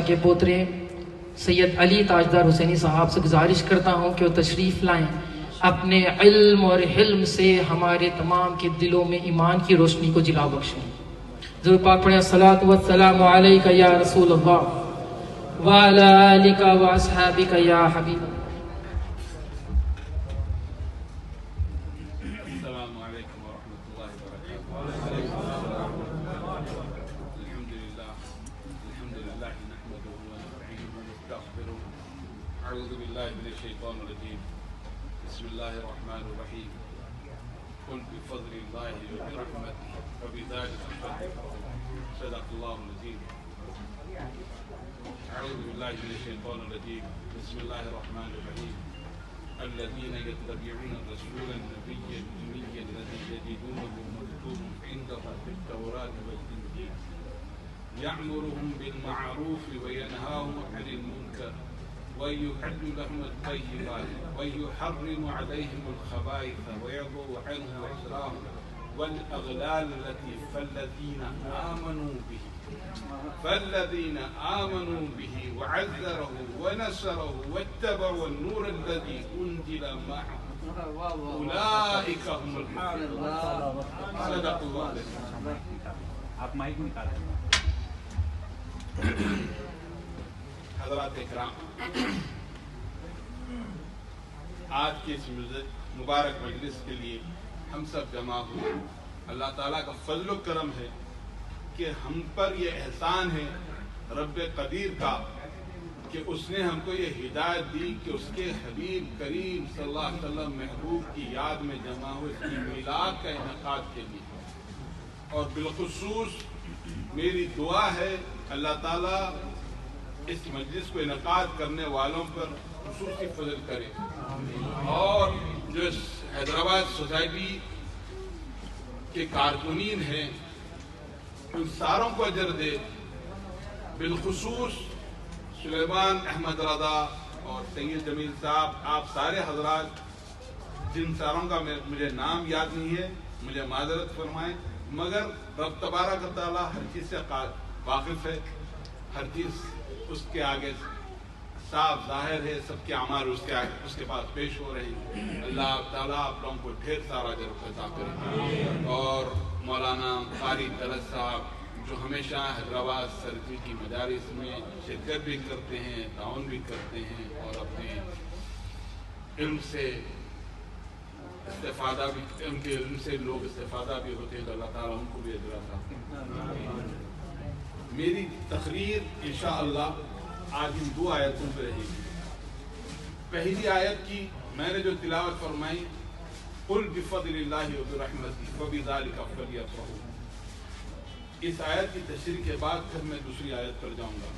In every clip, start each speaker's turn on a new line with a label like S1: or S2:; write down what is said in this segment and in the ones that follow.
S1: کے پوترے سید علی تاجدار حسینی صاحب سے گزارش کرتا ہوں کہ وہ تشریف لائیں، اپنے علم اور حلم سے ہمارے تمام کے دلوں میں ایمان کی روشنی کو جلا بخشیں۔ ضرور پاک پڑھیں الصلاۃ والسلام علیک یا رسول اللہ وعلی آلک واصحابک یا حبیب۔
S2: اعوذ باللہ من الشیطان الرجیم، بسم اللہ الرحمن الرحیم، قل بفضل اللہ وبرحمتہ فبذلک فلیفرحوا، صدق اللہ العظیم۔ اعوذ باللہ من الشیطان الرجیم، بسم اللہ الرحمن الرحیم، الذین یتبعون الرسول النبی الأمی الذی یجدونه مکتوبا عندهم فی التوراة والإنجیل یأمرهم بالمعروف وینہاهم عن المنکر ويحل لهم الطيبات ويحرم عليهم الخبائث ويضع عنهم إصرارهم والأغلال التي فالذين آمنوا به وعزره ونصره واتبعوا النور الذي أنزل معه أولئك هم المفلحون، صدق الله۔
S3: آپ مائک نکالیں۔
S2: حضرات اکرام، آج کے اس مبارک مجلس کے لیے ہم سب جمع ہوئے، اللہ تعالیٰ کا فضل و کرم ہے کہ ہم پر یہ احسان ہے رب قدیر کا کہ اس نے ہم کو یہ ہدایت دی کہ اس کے حبیب کریم صلی اللہ علیہ وسلم محبوب کی یاد میں جمع ہوئے اس کی میلاد کا انعقاد کے لیے۔ اور بالخصوص میری دعا ہے اللہ تعالیٰ اس مجلس کو انعقاد کرنے والوں پر خصوصی فضل کرے، اور جو حیدرآباد سوسائٹی کے کارکنین ہیں ان ساروں کو اجر دے، بالخصوص سلیمان احمد رضا اور سید جمیل صاحب، آپ سارے حضرات جن ساروں کا مجھے نام یاد نہیں ہے مجھے معذرت فرمائیں، مگر رب تبارک و تعالیٰ ہر چیز سے واقف ہے، ہر چیز اس کے آگے صاف ظاہر ہے، سب کے اعمال اس کے پاس پیش ہو رہے ہیں۔ اللہ تعالیٰ آپ لوگوں کو ڈھیر سارا اجر عطا کرے۔ اور مولانا قاری طلعت صاحب جو ہمیشہ حیدرآباد سرکل کی مدارس میں شرکت بھی کرتے ہیں، تعاون بھی کرتے ہیں، اور اپنے علم سے استفادہ بھی، ان کے علم سے لوگ استفادہ بھی ہوتے ہیں، تو اللہ تعالیٰ ان کو بھی اجر عطا کرے۔ میری تقریر انشاءاللہ آج ان دو آیتوں پہ رہے گی۔ پہلی آیت کی میں نے جو تلاوت فرمائی، قل بفضل اللہ وبرحمتہ فبذلک فلیفرحوا، اس آیت کی تشریح کے بعد پھر میں دوسری آیت پر جاؤں گا۔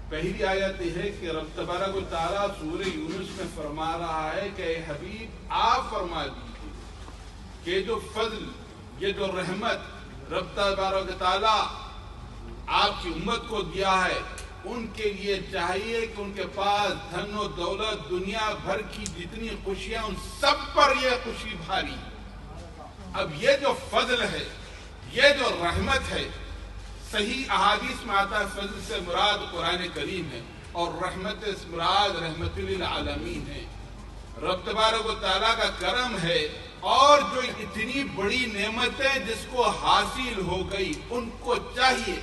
S2: پہلی آیت یہ ہے کہ رب تبارک و تعالیٰ سورہ یونس میں فرما رہا ہے کہ اے حبیب آپ فرما دیجیے کہ جو فضل، یہ جو رحمت رب تبارک و تعالیٰ آپ کی امت کو دیا ہے، ان کے لیے چاہیے کہ ان کے پاس دھن و دولت، دنیا بھر کی جتنی خوشیاں، ان سب پر یہ خوشی بھاری۔ اب یہ جو فضل ہے، یہ جو رحمت ہے، صحیح احادیث میں آتا ہے فضل سے مراد قرآن کریم ہے، اور رحمت سے مراد رحمت للعالمین ہے۔ رب تبارک و تعالیٰ کا کرم ہے، اور جو اتنی بڑی نعمتیں جس کو حاصل ہو گئی، ان کو چاہیے،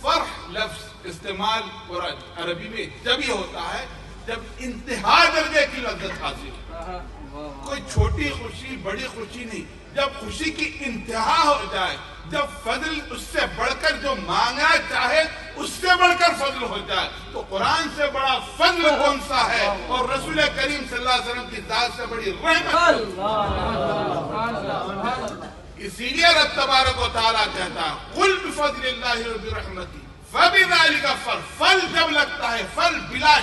S2: فرح لفظ استعمال قرآن عربی میں جب یہ ہوتا ہے جب انتہا درجے کی لذت حاصل ہو، کوئی چھوٹی خوشی بڑی خوشی نہیں، جب خوشی کی انتہا ہو جائے، جب فضل اس سے بڑھ کر جو مانگنا چاہے اس سے بڑھ کر فضل ہو جائے، تو قرآن سے بڑا فضل کون سا ہے، اور رسول کریم صلی اللہ علیہ وسلم کی ذات سے بڑی رحمت۔ اسی لیے رب تبارک و تعالیٰ کہتا ہے قل بفضل اللہ وبرحمتہ فبذلک فل جب لگتا ہے، فل بلا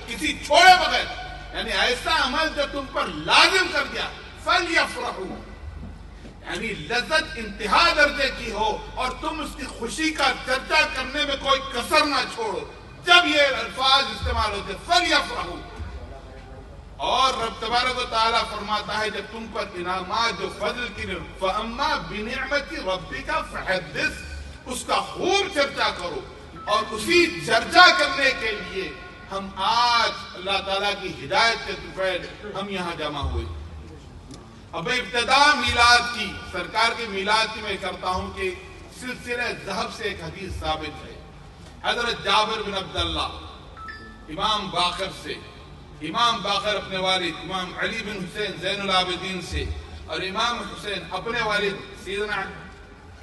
S2: کسی چھوڑے بغیر، یعنی ایسا عمل جو تم پر لازم کر دیا، فلیفرحوا، یعنی لذت انتہا درجے کی ہو اور تم اس کی خوشی کا چرچا کرنے میں کوئی کسر نہ چھوڑو، جب یہ الفاظ استعمال ہوتے فلیفرحوا۔ اور رب تبارک و تعالیٰ فرماتا ہے جب تم پر انعامات جو فضل کی فَأَمَّا بِنِعْمَةِ رَبِّكَ فَحَدِّثْ، اس کا خوب چرچا کرو، اور اسی چرچا کرنے کے لیے ہم آج اللہ تعالیٰ کی ہدایت کے طفیل ہم یہاں جمع ہوئے. اب ابتدا میلاد کی، سرکار کے میلاد کی میں کرتا ہوں کہ سلسلہ ذہب سے ایک حدیث ثابت ہے. حضرت جابر بن عبداللہ امام باقر سے، امام باقر اپنے والد امام علی بن حسین زین العابدین سے، اور امام حسین اپنے والد سیدنا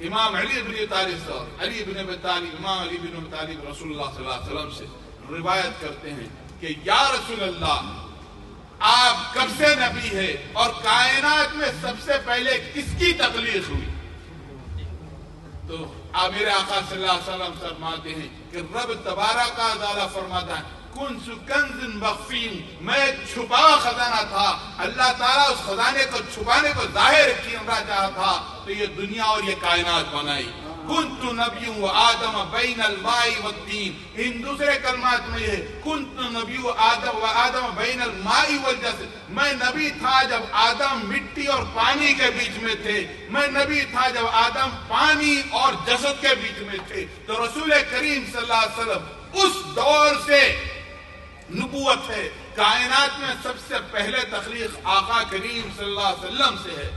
S2: امام علی بن طالب سے، علی بن ابی طالب امام علی بن ابی طالب رسول اللہ صلی اللہ علیہ وسلم سے روایت کرتے ہیں کہ یا رسول اللہ، آپ کب سے نبی ہے اور کائنات میں سب سے پہلے کس کی تخلیق ہوئی؟ تو آپ میرے آقا صلی اللہ علیہ وسلم فرماتے ہیں کہ رب تبارک و تعالیٰ فرماتا ہے کنز کنز مخفی، میں چھپا خزانہ تھا. اللہ تعالیٰ اس خزانے کو چھپانے کو ظاہر کرنا چاہا تھا تو یہ دنیا اور یہ کائنات بنائی. کنت نبی و آدم بین الماء والطین، ان دوسرے کلمات میں یہ کنت نبی و آدم بین الماء والجسد، میں نبی تھا جب آدم مٹی اور پانی کے بیچ میں تھے، میں نبی تھا جب آدم پانی اور جسد کے بیچ میں تھے. تو رسول کریم صلی اللہ علیہ وسلم اس دور سے نبوت ہے. کائنات میں سب سے پہلے تخلیق آقا کریم صلی اللہ علیہ وسلم سے ہے.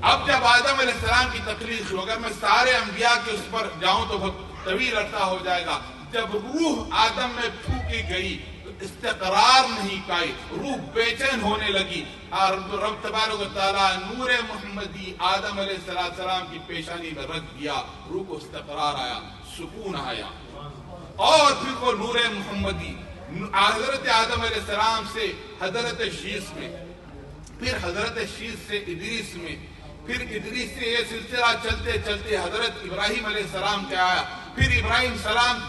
S2: اب جب آدم علیہ السلام کی تخلیق ہو، اگر میں سارے انبیاء کے اس پر جاؤں تو بہت طویل عرصہ ہو جائے گا. جب روح آدم میں پھونکی گئی تو استقرار نہیں پائی، روح بے چین ہونے لگی. اور رب تبارک و تعالیٰ نور محمدی آدم علیہ السلام کی پیشانی میں رکھ دیا، روح کو استقرار آیا، سکون آیا. اور پھر وہ نور محمدی حضرت آدم علیہ السلام سے حضرت شیس میں، پھر حضرت شیس سے ادریس میں، پھر ادریس سے یہ سلسلہ چلتے چلتے حضرت ابراہیم علیہ السلام کے آیا. پھر ابراہیم سلام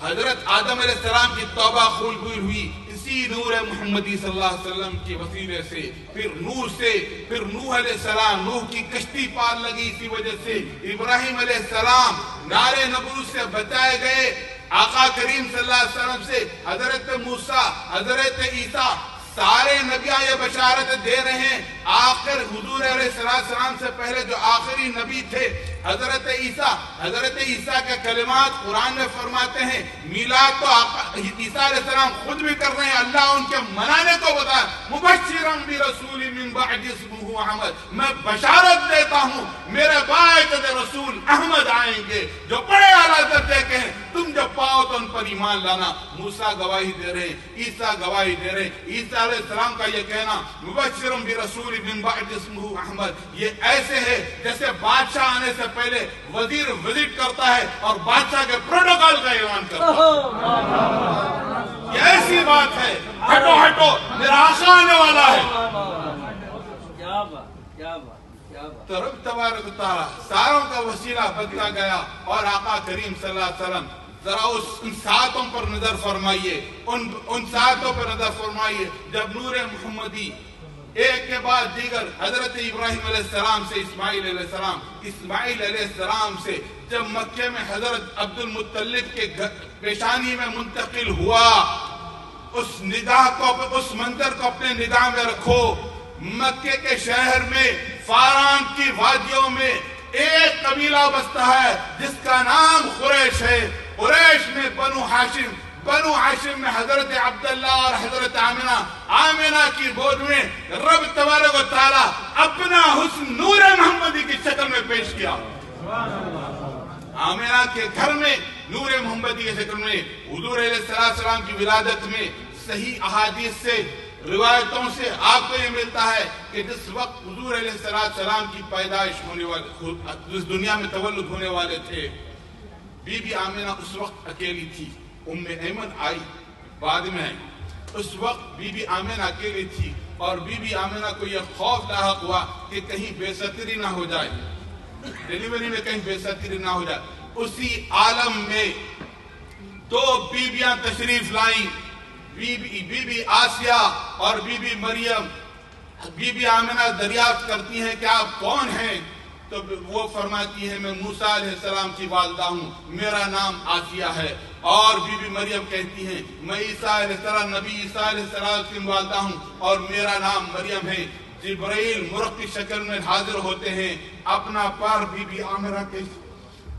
S2: حضرت آدم علیہ السلام کی توبہ قبول ہوئی اسی نور محمدی صلی اللہ علیہ وسلم کے وسیلے سے. پھر نور سے، پھر نوح علیہ السلام، نوح کی کشتی پار لگی اسی وجہ سے. ابراہیم علیہ السلام نار نبوت سے بچائے گئے آقا کریم صلی اللہ علیہ وسلم سے. حضرت موسیٰ، حضرت عیسیٰ، سارے نبیاں یہ بشارت دے رہے ہیں. آخر حضور علیہ السلام سے پہلے جو آخری نبی تھے حضرت عیسیٰ، حضرت عیسیٰ کے کلمات قرآن میں فرماتے ہیں. میلاد تو عیسیٰ علیہ السلام خود بھی کر رہے ہیں، اللہ ان کے منانے کو بتا مبشرا برسول من بعد اسمہ احمد، میں بشارت دیتا ہوں میرے بعد رسول احمد آئیں گے جو بڑے اعلیٰ درجے کے ہیں، تم جب پاؤ تو ان پر ایمان لانا. موسیٰ گواہی دے رہے ہیں، عیسیٰ گواہی دے رہے ہیں. عیسیٰ علیہ السلام کا یہ کہنا مبشرا برسول من بعد اسمہ احمد، یہ ایسے ہے جیسے بادشاہ آنے سے پہلے وزیر وزٹ کرتا ہے اور بادشاہ کے پروٹوکول کا اعلان کرتا ہے. یہ ایسی بات ہے، ہٹو ہٹو میرا آقا آنے والا ہے. تو رب تبارک و تعالیٰ ساروں کا وسیلہ بنتا گیا. اور آقا کریم صلی اللہ علیہ وسلم ذرا ان ساتوں پر نظر فرمائیے، ان ساتوں پر نظر فرمائیے جب نور محمدی ایک کے بعد دیگر حضرت ابراہیم علیہ السلام سے اسماعیل علیہ السلام، اسماعیل علیہ السلام سے جب مکے میں حضرت عبد المطلب کے پیشانی میں منتقل ہوا. اس نگاہ کو، اس منظر کو اپنے نگاہ میں رکھو. مکے کے شہر میں فاران کی وادیوں میں ایک قبیلہ بستا ہے جس کا نام قریش ہے. قریش میں بنو ہاشم میں حضرت عبداللہ اور حضرت آمنہ کی گود میں رب تبارک و تعالیٰ اپنا حسن نور محمدی کی شکل میں پیش کیا. آمنہ کے گھر میں نور محمدی کی شکل میں حضور علیہ السلام کی ولادت میں صحیح احادیث سے، روایتوں سے آپ کو یہ ملتا ہے کہ جس وقت حضور علیہ السلام کی پیدائش ہونے والے، جس دنیا میں تولد ہونے والے تھے، بی بی آمنہ اس وقت اکیلی تھی. ام ایمن آئی بعد میں آئی. اس وقت بی بی آمنہ اکیلی تھی اور بی بی آمنہ کو یہ خوف لاحق ہوا کہ کہیں بے ستری نہ ہو جائے، ڈیلیوری میں کہیں بے ستری نہ ہو جائے. اسی عالم میں دو بیویاں تشریف لائیں، بی بی آسیہ اور بی بی مریم. بی بی آمنہ دریافت کرتی ہیں کہ آپ کون ہیں؟ تو وہ فرماتی ہے میں موسیٰ علیہ السلام کی والدہ ہوں، میرا نام آسیہ ہے. اور بی بی مریم کہتی ہیں میں عیسیٰ علیہ السلام، نبی عیسیٰ علیہ السلام کی والدہ ہوں اور میرا نام مریم ہے. جبرائیل مرغ کی شکل میں حاضر ہوتے ہیں، اپنا پار بی بی آمنہ کے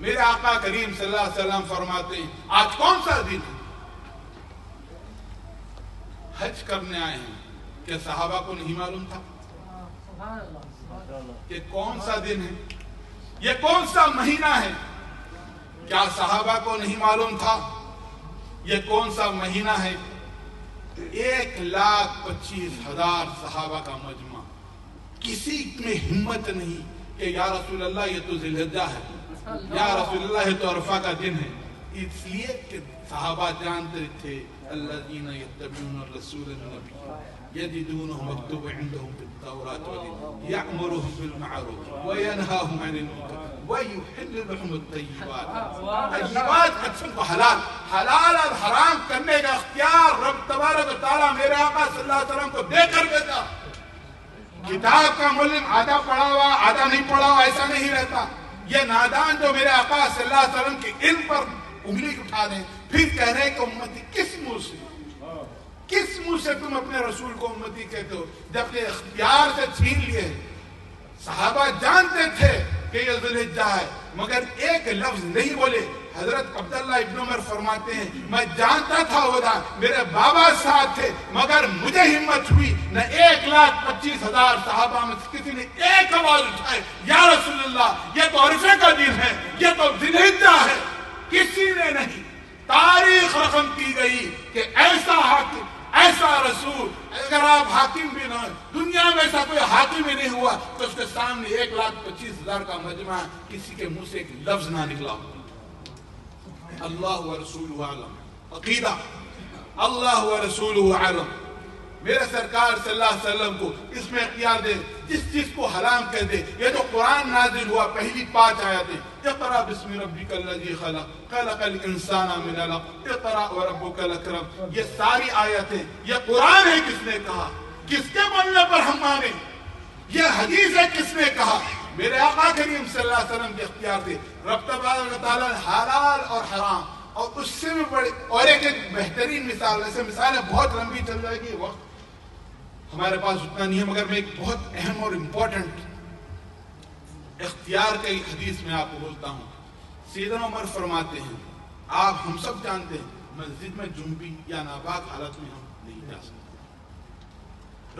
S2: میرے آقا کریم صلی اللہ علیہ وسلم فرماتے ہیں آج کون سا دن ہے؟ حج کرنے آئے ہیں، کیا صحابہ کو نہیں معلوم تھا کہ کون سا دن ہے؟ یہ کون سا مہینہ ہے؟ کیا صحابہ کو نہیں معلوم تھا یہ کون سا مہینہ ہے؟ 1,25,000 صحابہ کا مجمع، کسی میں ہمت نہیں کہ یا رسول اللہ یہ تو ذی الحجہ ہے، یا رسول اللہ یہ تو عرفہ کا دن ہے. اس لیے کہ صحابہ جانتے تھے الذین یتبعون الرسول النبی یجدونہ مکتوب عندهم فی التوراۃ والانجیل یأمرهم بالمعروف وینہاهم عن المنکر ویحل لهم الطیبات. طیبات اچھن کو حلال اور حرام کرنے کا اختیار رب تبارک و تعالیٰ میرے آقا صلی اللہ علیہ وسلم کو دے کر بھیجا. کتاب کا معلم آدھا پڑھا ہوا آدھا نہیں پڑھا ہوا ایسا نہیں رہتا. یہ نادان جو میرے آقا صلی اللہ علیہ وسلم کے علم پر انگلی اٹھا دیں پھر کہہ رہے کہ امتی کس منہ سے تم اپنے رسول کو امتی کہتے ہو جب کہ اختیار سے چھین لیے. صحابہ جانتے تھے کہ یہ ذی الحجہ ہے مگر ایک لفظ نہیں بولے. حضرت عبداللہ ابن عمر فرماتے ہیں میں جانتا تھا ہوتا میرے بابا ساتھ تھے مگر مجھے ہمت ہوئی نہ 1,25,000 صحابہ میں کسی نے ایک آواز اٹھائے یا رسول اللہ یہ تو عرفے کا دن ہے، یہ تو ذی الحجہ ہے. کسی نے نہیں. تاریخ رقم کی گئی کہ ایسا حاکم ایسا رسول، اگر آپ حاکم بھی نہ دنیا میں ایسا کوئی حاکم ہی نہیں ہوا تو اس کے سامنے 1,25,000 کا مجمع کسی کے منہ سے ایک لفظ نہ نکلا. اللہ ورسولہ عالم عقیدہ اللہ ورسولہ عالم. میرے سرکار صلی اللہ علیہ وسلم کو اس میں اختیار دے جس چیز کو حرام کر دے. یہ جو قرآن نازل ہوا پہلی 5 آیتیں اقرأ بسم ربک الذی خلق خلق الانسان من علق اقرأ وربک الاکرم، یہ ساری آیتیں یہ قرآن ہے کس نے کہا؟ کس کے بولنے پر ہم مانیں؟ یہ حدیث ہے کس نے کہا؟ میرے آقا کریم صلی اللہ علیہ وسلم کے اختیار تھے. رب تبارک و تعالیٰ نے حلال اور حرام اور اس سے بھی بڑے اور ایک بہترین مثال، ایسے مثالیں بہت لمبی چل جائے گی، وقت ہمارے پاس اتنا نہیں ہے مگر میں ایک بہت اہم اور امپورٹنٹ اختیار کا ایک حدیث میں آپ کو بولتا ہوں. سیدنا عمر فرماتے ہیں آپ ہم سب جانتے ہیں مسجد میں جنبی یا ناپاک حالت میں ہم نہیں جا سکتے.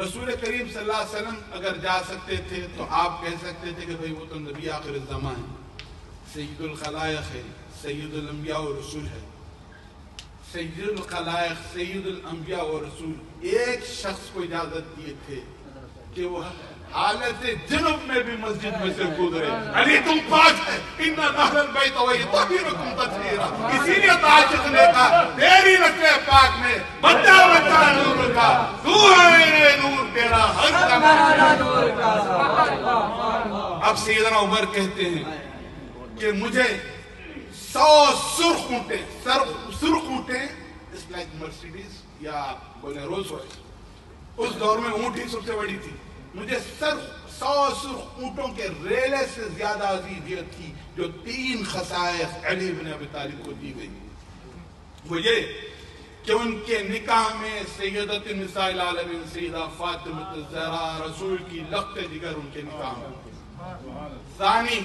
S2: رسول کریم صلی اللہ علیہ وسلم اگر جا سکتے تھے تو آپ کہہ سکتے تھے کہ بھئی وہ تو نبی آخر الزمان ہے، سید الخلائق ہے، سید الانبیاء و رسول ہے. سید الخلائق سید الانبیاء و رسول ایک شخص کو اجازت دیے تھے کہ وہ حالت جنب میں بھی مسجد میں سے گزرے. علی تم پاک ہے، ان اہل البیت ویطہرکم تطہیرا. اسی لیے عاشق نے کہا تیری نسل پاک میں بچہ بچہ نور کا، تو ہے نور تیرا ہر زمانہ نور کا. اب سیدنا عمر کہتے ہیں کہ مجھے 100 سرخ اونٹیں اس لائک مرسیڈیز یا بولے رولز رائس، اس دور میں اونٹ ہی سب سے بڑی تھی. مجھے 100 سرخ اونٹوں کے ریلے سے زیادہ عزیز یہ تھی جو 3 خصائص علی بن ابی طالب کو دی گئی. وہ یہ کہ ان کے نکاح میں سیدۃ النساء العالمین سیدہ فاطمہ الزہرا رسول کی لخت جگر ان کے نکاح میں. ثانی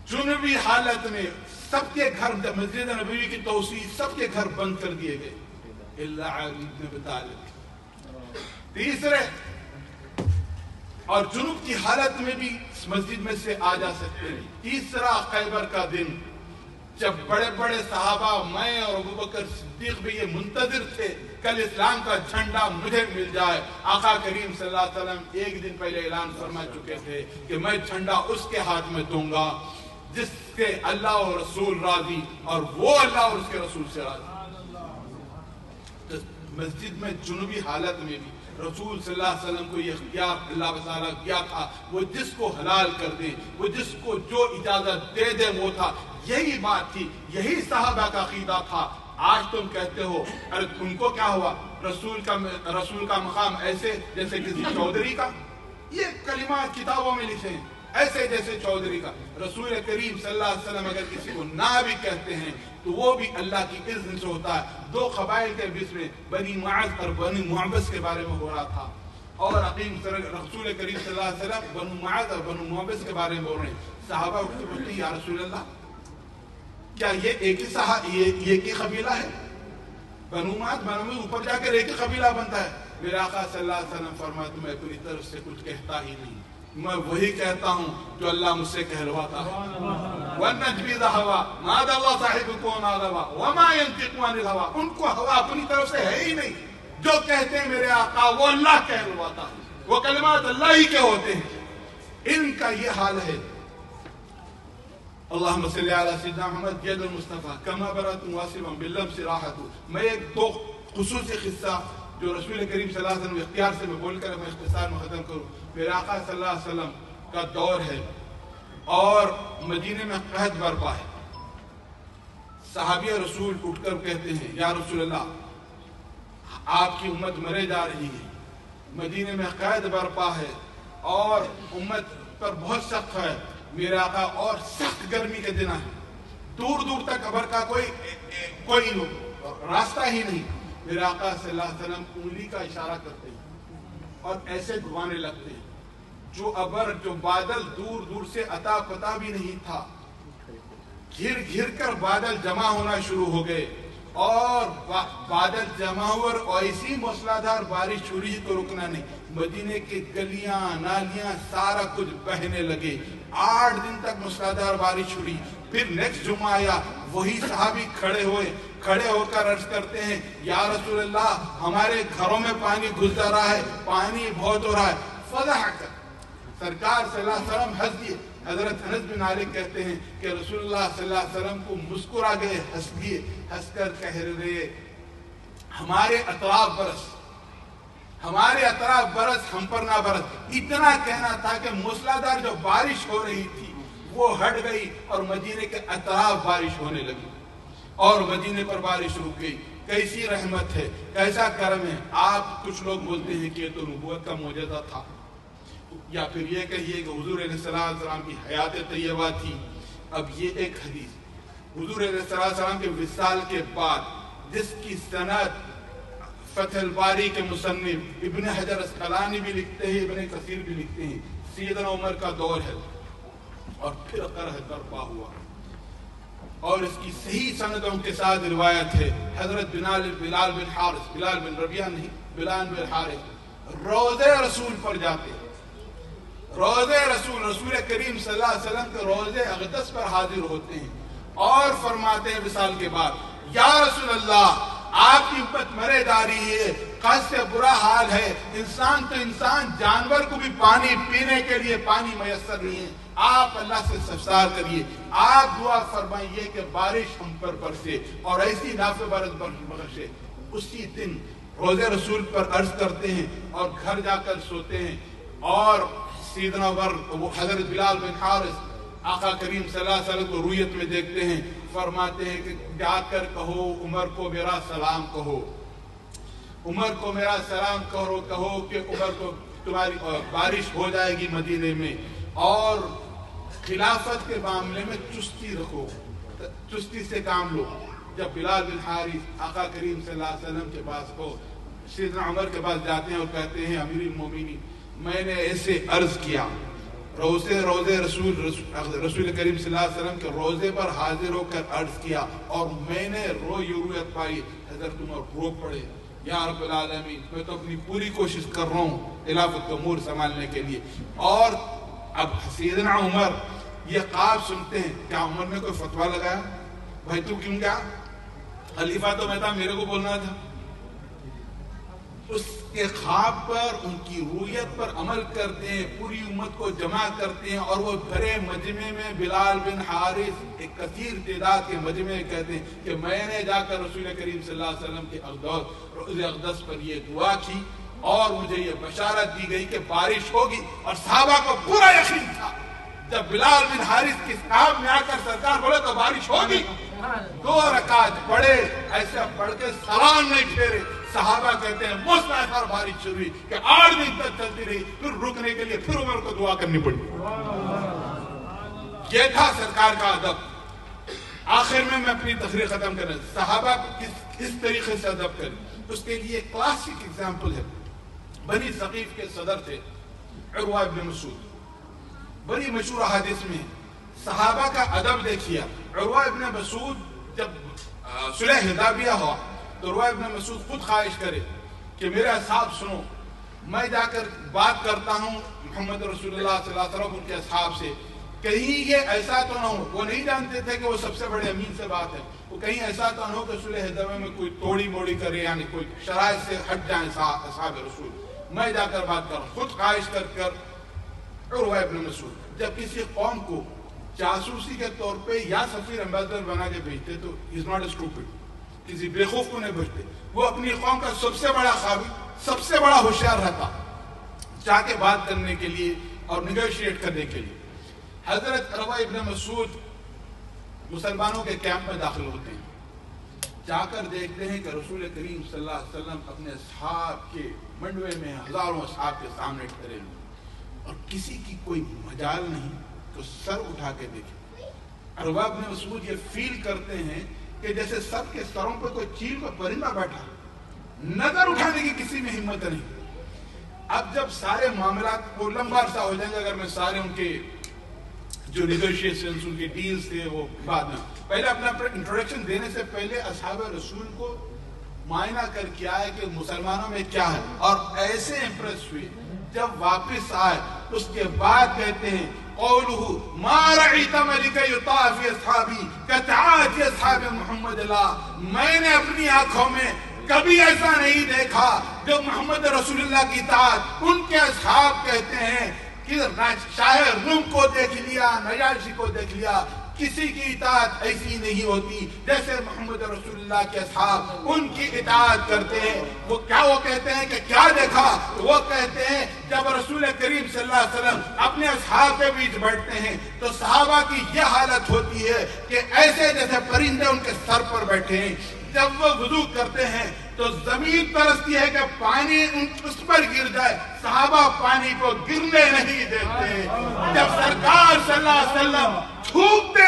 S2: جنوبی حالت میں سب کے گھر مسجد نبوی کی توسیع سب کے گھر بند کر دیے گئے الا علی بن ابی طالب. تیسرے اور جنوب کی حالت میں بھی مسجد میں سے آ جا سکتے ہیں. تیسرا خیبر کا دن جب بڑے بڑے صحابہ میں اور ابوبکر صدیق بھی یہ منتظر تھے کل اسلام کا جھنڈا مجھے مل جائے. آقا کریم صلی اللہ علیہ وسلم ایک دن پہلے اعلان فرما چکے تھے کہ میں جھنڈا اس کے ہاتھ میں دوں گا جس کے اللہ اور رسول راضی اور وہ اللہ اور اس کے رسول سے راضی. مسجد میں جنوبی حالت میں بھی رسول صلی اللہ علیہ وسلم کو یہ اختیار اللہ تعالیٰ کیا تھا وہ جس کو حلال کر دے، وہ جس کو جو اجازت دے دے وہ تھا. یہی بات تھی، یہی صحابہ کا عقیدہ تھا. آج تم کہتے ہو ارے تم کو کیا ہوا، رسول کا مقام ایسے جیسے کسی چودھری کا. یہ کلمات کتابوں میں لکھے ہیں ایسے جیسے چودھری کا. رسول کریم صلی اللہ علیہ وسلم اگر کسی کو نہ بھی کہتے ہیں تو وہ بھی اللہ کی اذن سے ہوتا ہے. 2 قبائل کے بیچ میں بنی معاذ اور بنی معبس کے بارے میں ہو رہا تھا. اور رسول کریم صلی اللہ علیہ وسلم بنو معاذ اور بنو معبس کے بارے میں بول رہے ہیں. صحابہ اٹھ کے پوچھتے ہیں یا رسول اللہ کیا یہ ایک ہی قبیلہ ہے؟ بنو معاذ بنو میں اوپر جا کر ایک ہی قبیلہ بنتا ہے. میرے آقا صلی اللہ علیہ وسلم فرماتے میں اپنی طرف سے کچھ کہتا ہی نہیں, میں وہی کہتا ہوں جو اللہ مجھ سے کہلواتا ہے. وَالنَّجْمِ إِذَا هَوَىٰ مَا ضَلَّ صَاحِبُكُمْ وَمَا غَوَىٰ وَمَا يَنطِقُ عَنِ الْهَوَىٰ. ان کو ہوا اپنی طرف سے ہے ہی نہیں, جو کہتے ہیں میرے آقا وہ اللہ کہلواتا ہے, وہ کلمات اللہ ہی کے ہوتے ہیں. ان کا یہ حال ہے. اللہم صلی علی سیدنا محمد ید المصطفیٰ کما برات واصبا باللمس راحت. میں ایک دو خصوصی قصہ جو رسول کریم صلی اللہ علیہ وسلم اختیار سے میں بول کر میں اختصار میں ختم کروں. میرے آقا صلی اللہ علیہ وسلم کا دور ہے اور مدینے میں قحط برپا ہے. صحابی رسول اٹھ کر کہتے ہیں یا رسول اللہ آپ کی امت مرے جا رہی ہے, مدینے میں قحط برپا ہے اور امت پر بہت سخت ہے. میرے آقا اور سخت گرمی کے دن ہے, دور دور تک قبر کا کوئی راستہ ہی نہیں. میرے آقا صلی اللہ علیہ وسلم انگلی کا اشارہ کرتے ہیں اور ایسے گھوانے لگتے ہیں جو بادل دور دور سے عطا پتہ بھی نہیں تھا, گھر گھر کر بادل جمع ہونا شروع ہو گئے اور بادل جمع ہوئے اور ایسی موسلادھار بارش ہو رہی تو رکنا نہیں. مدینے کی گلیاں نالیاں سارا کچھ بہنے لگے. 8 دن تک موسلادھار بارش ہو رہی. پھر نیکسٹ جمعہ آیا, وہی صحابی کھڑے ہو کر عرض کرتے ہیں یا رسول اللہ ہمارے گھروں میں پانی گھس جا رہا ہے, پانی بہت ہو رہا ہے. فضحک سرکار صلی اللہ علیہ وسلم ہنس دیے. حضرت انس بن مالک کہتے ہیں کہ رسول اللہ صلی اللہ علیہ وسلم کو مسکرا گئے, ہنس دیے, ہنس کر کہہ رہے ہمارے اطراف برس ہم پر نہ برس. اتنا کہنا تھا کہ موسلادھار جو بارش ہو رہی تھی وہ ہٹ گئی اور مدینے کے اطراف بارش ہونے لگی اور مدینے پر بارش رک گئی. کیسی رحمت ہے, کیسا کرم ہے. آپ کچھ لوگ بولتے ہیں کہ یہ تو نبوت کا معجزہ تھا, یا پھر یہ کہیے کہ حضور علیہ السلام کی حیات طیبہ تھی. اب یہ ایک حدیث حضور علیہ السلام کے وصال کے بعد جس کی سند فتح الباری کے مصنف ابن حجر اسقلانی بھی لکھتے ہیں, ابن کثیر بھی لکھتے ہیں, سیدنا عمر کا دور ہے اور پھر قرح برپا ہوا اور اس کی صحیح سندوں کے ساتھ روایت ہے. حضرت بلال بن ربیعہ نہیں, بلال بن حارث روضے رسول پر جاتے ہیں. رسول کریم صلی اللہ علیہ وسلم کے روضے اقدس پر حاضر ہوتے ہیں اور فرماتے ہیں وصال کے بعد یا رسول اللہ آپ کی امت مرے جا رہی ہے, قحط سے برا حال ہے. انسان تو انسان, جانور کو بھی پانی پینے کے لیے پانی میسر نہیں ہے. آپ اللہ سے استفسار کریے, آپ دعا فرمائیے کہ بارش ہم پر برسے اور ایسی نافع برس بخشے. اسی دن روضے رسول پر عرض کرتے ہیں اور گھر جا کر سوتے ہیں اور سیدنا عمر حضرت بلال بن حارث آقا کریم صلی اللہ علیہ وسلم کو رویت میں دیکھتے ہیں, فرماتے ہیں کہ جا کر کہو عمر کو میرا سلام کہو, عمر کو میرا سلام کہو کہ عمر کو تمہاری بارش ہو جائے گی مدینے میں, اور خلافت کے معاملے میں چستی رکھو, چستی سے کام لو. جب بلال بن حارث آقا کریم صلی اللہ علیہ وسلم کے پاس کو سیدنا عمر کے پاس جاتے ہیں اور کہتے ہیں امیر المومنین میں نے ایسے عرض کیا, روزے رسول کریم صلی اللہ علیہ وسلم کے روزے پر حاضر ہو کر عرض کیا اور میں نے رویت پائی. حضرت عمر رو پڑے, یا رب العالمین میں تو اپنی پوری کوشش کر رہا ہوں خلافت کا امور سنبھالنے کے لیے. اور اب سیدنا عمر یہ خواب سنتے ہیں, کیا عمر نے کوئی فتویٰ لگایا بھائی تو کیوں گیا, خلیفہ تو میں تھا, میرے کو بولنا تھا. اس کے خواب پر ان کی رویت پر عمل کرتے ہیں, پوری امت کو جمع کرتے ہیں اور وہ بھرے مجمع میں بلال بن حارث ایک کثیر تعداد کے مجمع میں کہتے ہیں کہ میں نے جا کر رسول کریم صلی اللہ علیہ وسلم کے روز اقدس پر یہ دعا کی اور مجھے یہ بشارت دی گئی کہ بارش ہوگی. اور صحابہ کو پورا یقین تھا. جب بلال بن حارث کی صحاب میں آ کر سرکار بولے تو بارش ہوگی, 2 رکعت پڑھے, ایسے پڑھ کے سلام نہیں پھیرے. صحابہ کہتے ہیں موسلادھار بارش شروع ہوئی کہ 8 دن تک چلتی رہی, پھر رکنے کے لیے پھر عمر کو دعا کرنی پڑی. یہ تھا سرکار کا ادب. آخر میں اپنی تقریر ختم کرنا, صحابہ کو کس طریقے سے ادب کریں, اس کے لیے کلاسک ایگزامپل ہے بنی ثقیف کے صدر تھے عروہ ابن مسعود. بڑی مشہور حدیث میں صحابہ کا ادب دیکھیا. عروہ ابن مسعود جب صلح حدیبیہ ہوا تو عروہ ابن مسعود خود خواہش کرے کہ میرے اصحاب سنو، میں جا کر بات کرتا ہوں محمد رسول اللہ صلی اللہ علیہ وسلم ان کے اصحاب سے، کہیں یہ ایسا تو نہ ہو. وہ نہیں جانتے تھے کہ وہ سب سے بڑے امین سے بات ہے. وہ کہیں ایسا تو نہ ہو کہ صلح حدیبیہ میں کوئی توڑی موڑی کرے، یعنی کوئی شرائط سے ہٹ جائیں اصحاب رسول. میں جا کر بات کروں. خود خواہش کر عروہ ابن مسعود جب کسی قوم کو جاسوسی کے طور پہ یا سفیر امبیسڈر بنا کے بھیجتے تو از ناٹ اسٹوپڈ، کسی بیوقوف کو نہیں بھیجتے. وہ اپنی قوم کا سب سے بڑا قابل، سب سے بڑا ہوشیار رہتا جا کے بات کرنے کے لیے اور نیگوشیٹ کرنے کے لیے. حضرت عروہ ابن مسعود مسلمانوں کے کیمپ میں داخل ہوتے ہیں. جا کر دیکھتے ہیں کہ رسول کریم صلی اللہ علیہ وسلم اپنے اصحاب کے منڈوے میں ہزاروں اصحاب کے سامنے کھڑے ہیں اور کسی کی کوئی مجال نہیں تو سر اٹھا کے دیکھیں. عروہ ابن مسعود یہ فیل کرتے ہیں کہ جیسے سب کے سروں پہ کوئی چیل کا پرندہ بیٹھا، نظر اٹھانے کی کسی میں ہمت نہیں. اب جب سارے معاملات کو لمبا عرصہ ہو جائیں گے اگر میں سارے ان کے جو نیگوشیشنز ان کے ڈیلز تھے وہ بعد میں پہلے اپنا انٹروڈکشن دینے سے پہلے اصحاب رسول کو معائنہ کر کے آئے کہ مسلمانوں میں کیا ہے اور ایسے امپریس ہوئے. جب واپس آئے اس کے بعد کہتے ہیں قولہ ما رعیت ملک یطاع فی اصحابی کطاعت اصحاب محمد اللہ، میں نے اپنی آنکھوں میں کبھی ایسا نہیں دیکھا جو محمد رسول اللہ کی اطاعت ان کے اصحاب کہتے ہیں کہ شاہ روم کو دیکھ لیا، نجاشی کو دیکھ لیا، کسی کی اطاعت ایسی نہیں ہوتی جیسے محمد رسول اللہ کے اصحاب ان کی اطاعت کرتے ہیں. وہ کہتے ہیں کہ کیا دیکھا؟ وہ کہتے ہیں جب رسول کریم صلی اللہ علیہ وسلم اپنے اصحاب کے بیچ بیٹھتے ہیں تو صحابہ کی یہ حالت ہوتی ہے کہ ایسے جیسے پرندے ان کے سر پر بیٹھے ہیں. جب وہ وضو کرتے ہیں تو زمین ترستی ہے کہ پانی اس پر گر جائے، صحابہ پانی کو گرنے نہیں دیتے. جب سرکار صلی اللہ علیہ وسلم تھوکتے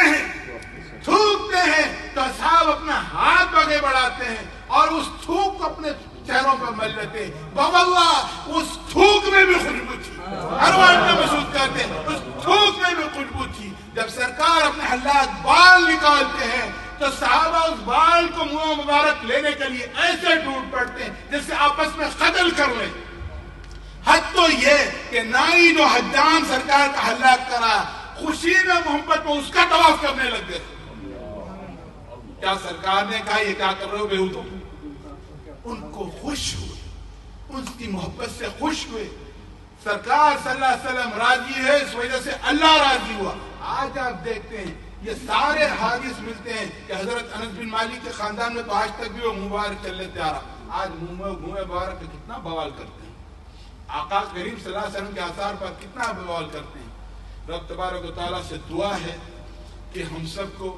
S2: ہیں تو اصحاب اپنا ہاتھ آگے بڑھاتے ہیں اور اس تھوک کو اپنے چہروں پر مل لیتے ہیں. واللہ اس تھوک میں بھی خوشبو تھی. عروہ ابن مسعود کہتے ہیں اس تھوک میں بھی خوشبو تھی. جب سرکار اپنے حلاق بال نکالتے ہیں تو صحابہ اس بال کو منہ مبارک لینے کے لیے ایسے ٹوٹ پڑتے ہیں جس سے آپس میں قتل کر لیں. حد تو یہ کہ نائی جو حجام سرکار کا حلاق کرا خوشی میں محبت میں اس کا طواف کرنے لگ گئے. کیا سرکار نے کہا یہ کیا کر رہے ہو بےہودو؟ ان کو خوش ہوئے، ان کی محبت سے خوش ہوئے. سرکار صلی اللہ علیہ وسلم راضی ہے اس وجہ سے اللہ راضی ہوا. آج آپ دیکھتے ہیں یہ سارے حادث ملتے ہیں کہ حضرت انس بن مالک کے خاندان میں تو آج تک بھی وہ مبارک چل لیتے آ رہا. آج منہ مبارک کا کتنا بوال کرتے ہیں، آقا کریم صلی اللہ علیہ وسلم کے آثار پر کتنا بوال کرتے ہیں. رب تبارک و تعالیٰ سے دعا ہے کہ ہم سب کو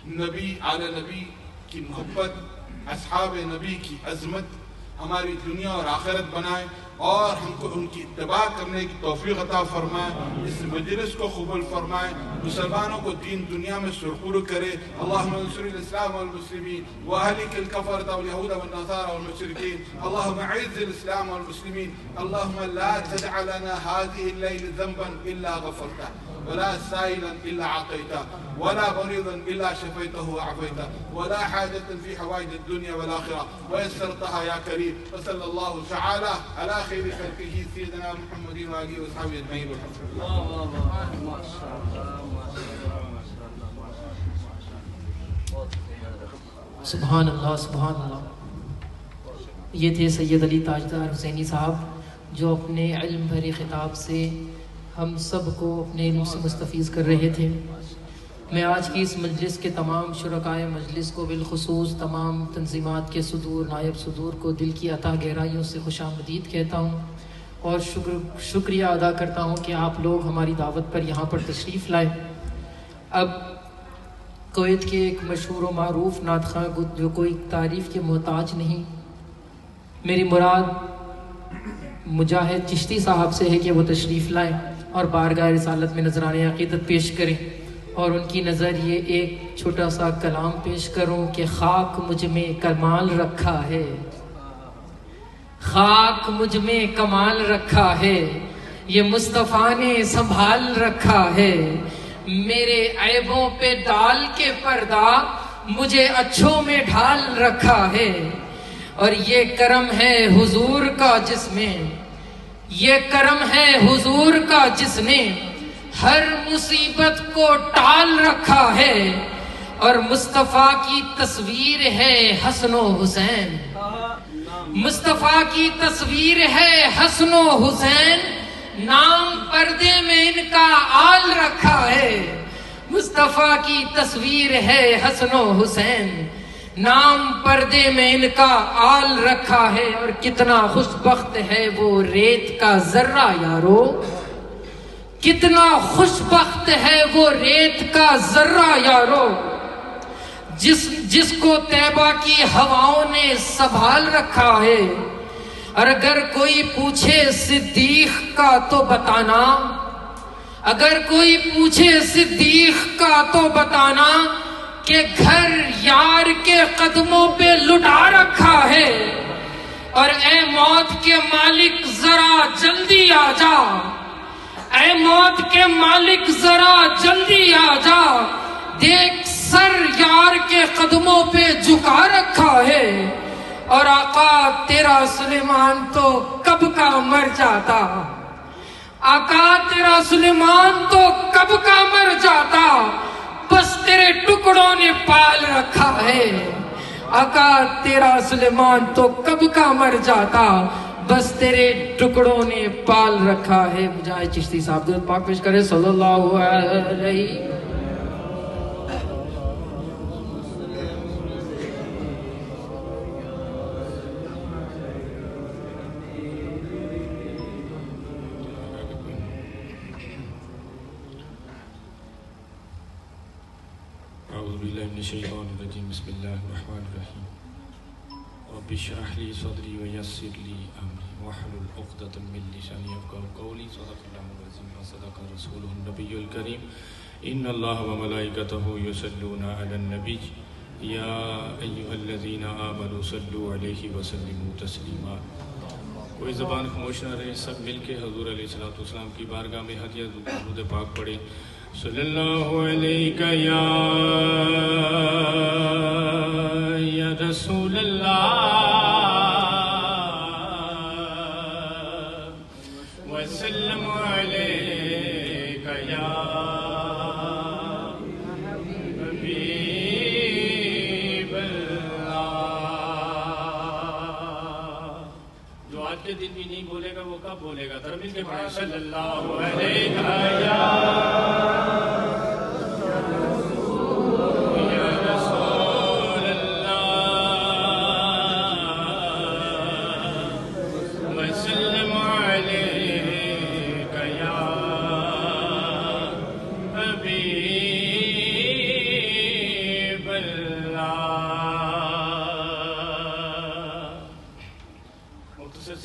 S2: نبی اعلی نبی کی محبت، اصحاب نبی کی عظمت ہماری دنیا اور آخرت بنائے اور ہم کو ان کی اتباع کرنے کی توفیق عطا فرمائے. اس مجلس کو قبول فرمائے، مسلمانوں کو دین دنیا میں سرخور کرے. اللہم انصر الاسلام والمسلمین واہلک الکفرۃ والیہود والنصارى والمشرکین. اللہم اعز الاسلام والمسلمین. اللہم لا تدع لنا هذه الليل ذنبا الا غفرته ولا سائلا الا عطيته ولا مريضا الا شفيته وعافيته ولا حاجة في حوائج الدنيا والآخرة ويسرتها يا كريم. وصلى الله تعالى على خير خلقه سيدنا محمد وآله وصحبه أجمعين.
S1: سبحان اللہ سبحان اللہ. یہ تھے سید علی تاجدار حسینی صاحب جو اپنے علم بھرے خطاب سے ہم سب کو اپنے علم سے مستفیض کر رہے تھے. میں آج کی اس مجلس کے تمام شرکائے مجلس کو بالخصوص تمام تنظیمات کے صدور نائب صدور کو دل کی عطا گہرائیوں سے خوش آمدید کہتا ہوں اور شکریہ ادا کرتا ہوں کہ آپ لوگ ہماری دعوت پر یہاں پر تشریف لائے. اب کویت کے ایک مشہور و معروف نعت خواں جو کوئی تعریف کے محتاج نہیں، میری مراد مجاہد چشتی صاحب سے ہے کہ وہ تشریف لائیں اور بارگاہ رسالت میں نذرانِ عقیدت پیش کریں اور ان کی نظر یہ ایک چھوٹا سا کلام پیش کروں کہ خاک مجھ میں کمال رکھا ہے، خاک مجھ میں کمال رکھا ہے، یہ مصطفیٰ نے سنبھال رکھا ہے، میرے عیبوں پہ ڈال کے پردہ مجھے اچھوں میں ڈھال رکھا ہے، اور یہ کرم ہے حضور کا جس میں، یہ کرم ہے حضور کا جس نے ہر مصیبت کو ٹال رکھا ہے، اور مصطفیٰ کی تصویر ہے حسن و حسین، مصطفیٰ کی تصویر ہے حسن و حسین، نام پردے میں ان کا آل رکھا ہے، مصطفیٰ کی تصویر ہے حسن و حسین، نام پردے میں ان کا آل رکھا ہے، اور کتنا خوش بخت ہے وہ ریت کا ذرہ یارو، کتنا خوش بخت ہے وہ ریت کا ذرہ یارو، جس کو طیبہ کی ہواؤں نے سنبھال رکھا ہے، اور اگر کوئی پوچھے صدیق کا تو بتانا، اگر کوئی پوچھے صدیق کا تو بتانا کہ گھر یار کے قدموں پہ لٹا رکھا ہے، اور اے موت کے مالک ذرا جلدی آ جا، اے موت کے مالک ذرا جلدی آ جا، دیکھ سر یار کے قدموں پہ جھکا رکھا ہے، اور آقا تیرا سلیمان تو کب کا مر جاتا، آقا تیرا سلیمان تو کب کا مر جاتا، بس تیرے ٹکڑوں نے پال رکھا ہے، آقا تیرا سلیمان تو کب کا مر جاتا، بس تیرے ٹکڑوں نے پال رکھا ہے۔ مجاہد چشتی صاحب درود پاک پیش کرے صلی اللہ علیہ۔
S4: اعوذ باللہ من الشیطان الرجیم، بسم اللہ الرحمن الرحیم، رب اشرح لی صدری ویسر لی امری واحلل عقدۃ من لسانی یفقہوا قولی، صدق اللہ العظیم وصدق رسولہ النبی الکریم، ان اللہ وملائکتہ یصلون علی النبی یا ایہا الذین آمنوا صلوا علیہ وسلموا تسلیما۔ کوئی زبان خاموش نہ رہے، سب مل کے حضور علیہ الصلوۃ والسلام کی بارگاہ میں ہدیہ درود پاک پڑھے۔ صلی اللہ علیہ یا رسول اللہ وسلم علیہ یا حبیب اللہ۔ جو آج کے دن بھی نہیں بولے گا وہ کب بولے گا؟ در مل کے پڑھیں صلی اللہ علیہ یا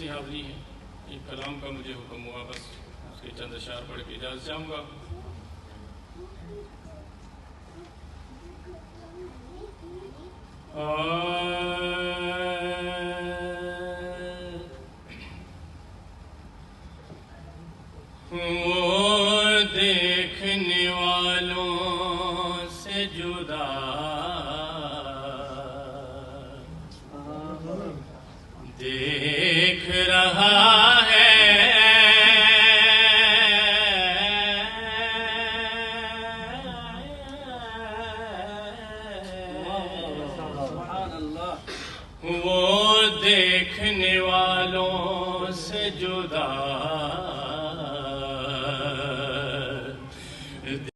S4: حاضری ہے، ایک کلام کا مجھے حکم ہوا، بس اس کے چند اشعار پڑھ کے اجازت چاہوں گا۔ وہ دیکھنے والوں سے جدا دیکھ رہا ہے، وہ دیکھنے والوں سے جدا